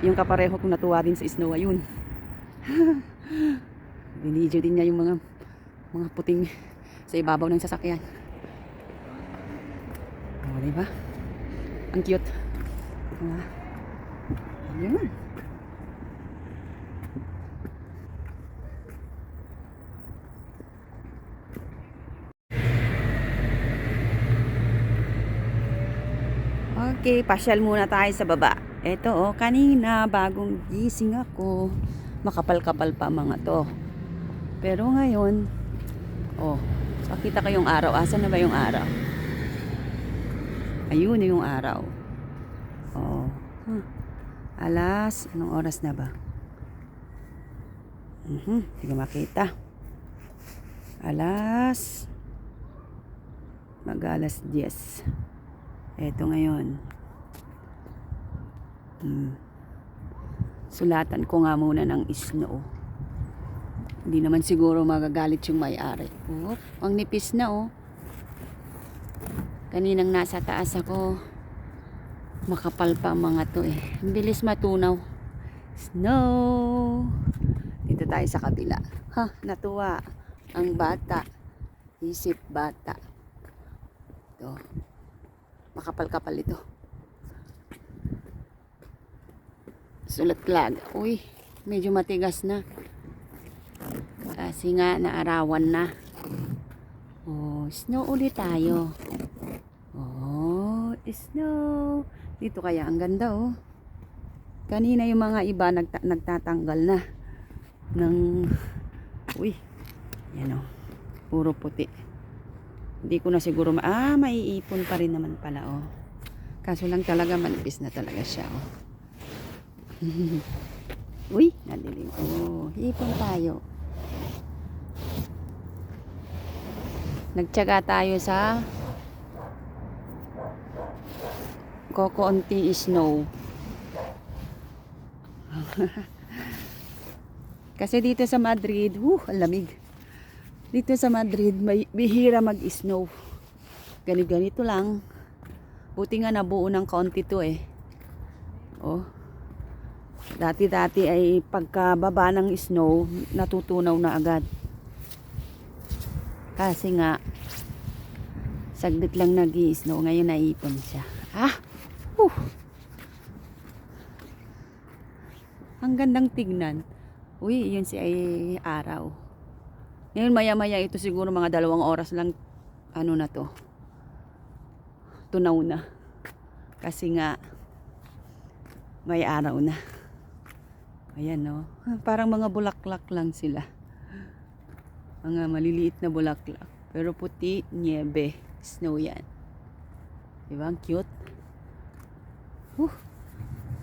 Yung kapareho kong natuwa din sa snow, ayun. Binidyo din niya yung mga puting sa ibabaw ng sasakyan. O, diba? Ang cute. Ayun. Okay, pasyal muna tayo sa baba. Eto oh, kanina bagong gising ako. Makapal-kapal pa mga to. Pero ngayon, oh, pakita ko yung araw. Asan na ba yung araw? Ayun yung araw. Oh. Anong oras na ba? Hindi ko makita. Mag-alas 10. Eto ngayon. Sulatan ko nga muna ng snow. Hindi naman siguro magagalit yung may-ari. Oh, ang nipis na oh. Kaninang nasa taas ako, makapal pa mga to eh. Ang bilis matunaw. Snow. Dito tayo sa kabila. Natuwa ang bata. Isip bata. Ito. Makapal-kapal ito. Sulat flag. Uy, medyo matigas na. Kasi nga naarawan na. Oh, snow ulit tayo. Oh, snow. Dito kaya ang ganda oh. Kanina yung mga iba nagtatanggal na ng yan oh. Puro puti. Hindi ko na siguro maiipon pa rin naman pala oh. Kaso lang talaga manipis na talaga siya oh. Uy, nadilim. Oh, ipon tayo. Nagtiyaga tayo sa kokonti snow. Kasi dito sa Madrid, ang lamig. Dito sa Madrid, may bihira mag-snow. Ganito lang. Buti nga nabuo ng kaunti to eh. Oh. Dati-dati ay pagkababa ng snow, natutunaw na agad. Kasi nga, saglit lang nag-i-snow. Ngayon naipon siya. Ang gandang tignan. Uy, yun si ay araw. Ngayon maya-maya ito siguro mga 2 oras lang. Ano na to? Tunaw na. Kasi nga, may araw na. Ayan no. Parang mga bulaklak lang sila. Mga maliliit na bulaklak. Pero puti, niebe. Snow yan. Diba? Ang cute.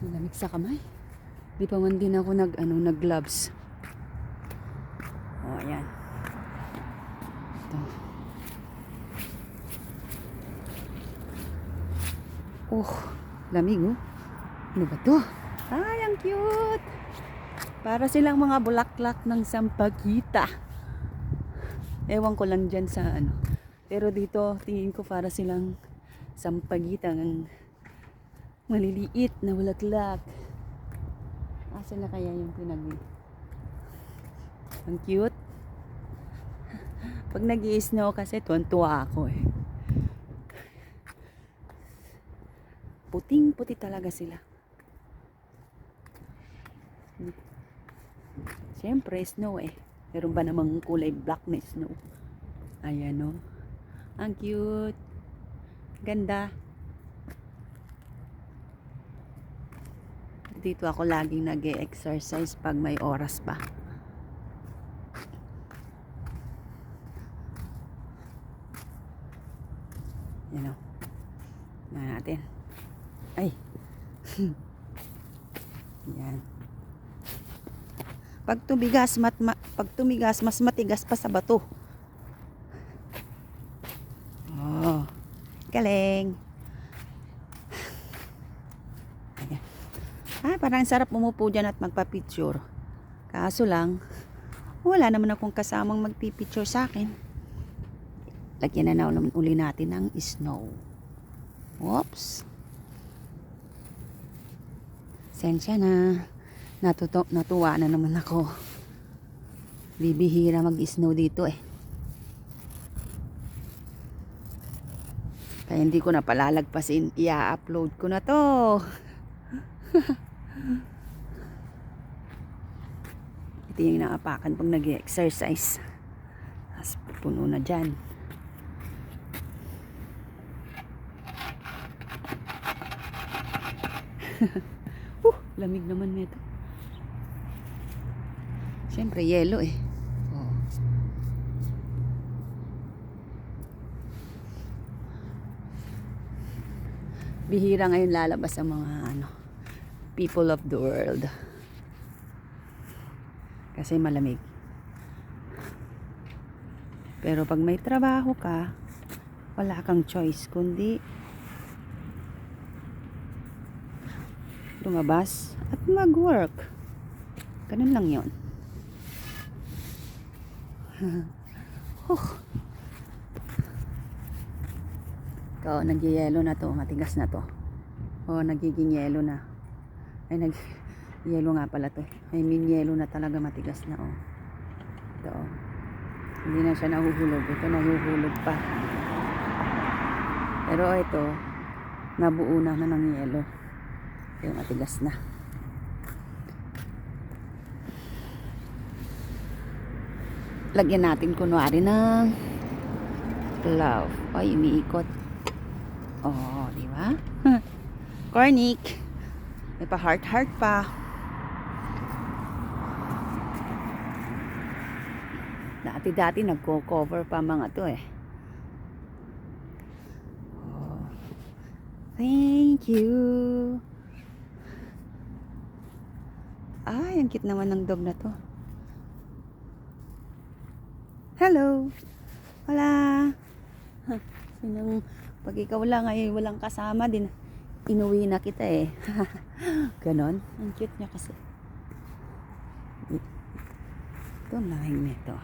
Malamig sa kamay. Di pa man din ako nag-gloves. Oh, ayan. Ito. Oh, lamig oh. Ano ba to? Ay, ang cute. Para silang mga bulaklak ng sampagita. Ewan ko lang dyan sa ano. Pero dito, tingin ko para silang sampagita ng maliliit na bulaklak. Asan na kaya yung ang cute. Pag nag-i-snow kasi tuwan-tuwa ako eh. Puting-puti talaga sila. Siyempre snow eh. Meron ba namang kulay black na snow? Ayan o. Ang cute. Ganda. Dito ako laging nag-e-exercise pag may oras pa. Yan o. Na natin. Ay. Yan. Pag tumigas, mas matigas pa sa bato. Oh. Galing. Parang sarap umupo dyan at magpa-picture. Kaso lang, wala naman akong kasamang magpipicture sa akin. Lagyan na naman uli natin ng snow. Oops. Sensya na. Natuwa na naman ako. Bibihira mag-snow dito eh. Kaya hindi ko na palalagpasin. I-upload ko na to. Ito yung naapakan pag nag-exercise. Tapos puno na dyan. Lamig naman nito. Siyempre, yelo eh. Oh. Bihira ngayon lalabas ang mga people of the world. Kasi malamig. Pero pag may trabaho ka, wala kang choice kundi lumabas at mag-work. Ganun lang yon. Ikaw, nag-yelo na to. Matigas na to. O, nagiging yelo na. Ay, yelo nga pala to. I mean, yelo na talaga, matigas na. O. Ito, o. Hindi na siya nahuhulog. Ito, nahuhulog pa. Pero ito, nabuo na ng yelo. Yung matigas na. Lagyan natin kunwari ng glove. Ay, umiikot. Oh, di ba? Cornic. May pa heart pa. Dati nagko-cover pa mga to eh. Oh. Thank you. Ay, ang cute naman ng dog na to. Hello. Wala. Sinong pag ikaw lang ay walang kasama din, inuwi na kita eh. Ganon. Ang cute niya kasi. Ito ang lahing nito.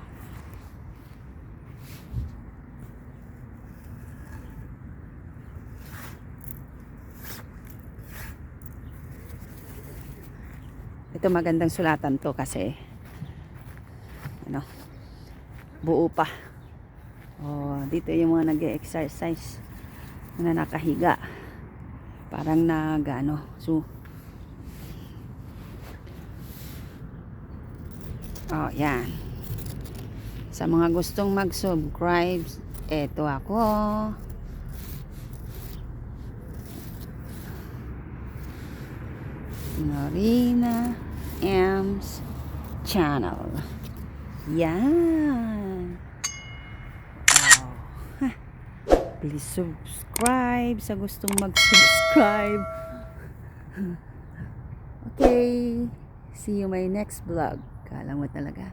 Ito magandang sulatan to kasi buo pa. Oh, dito yung mga nag-exercise na nakahiga. Parang so oh, yan. Sa mga gustong mag-subscribe, eto ako. Norina M's channel. Yan. Wow. Please subscribe sa gustong mag-subscribe. Okay. See you my next vlog. Kala mo talaga.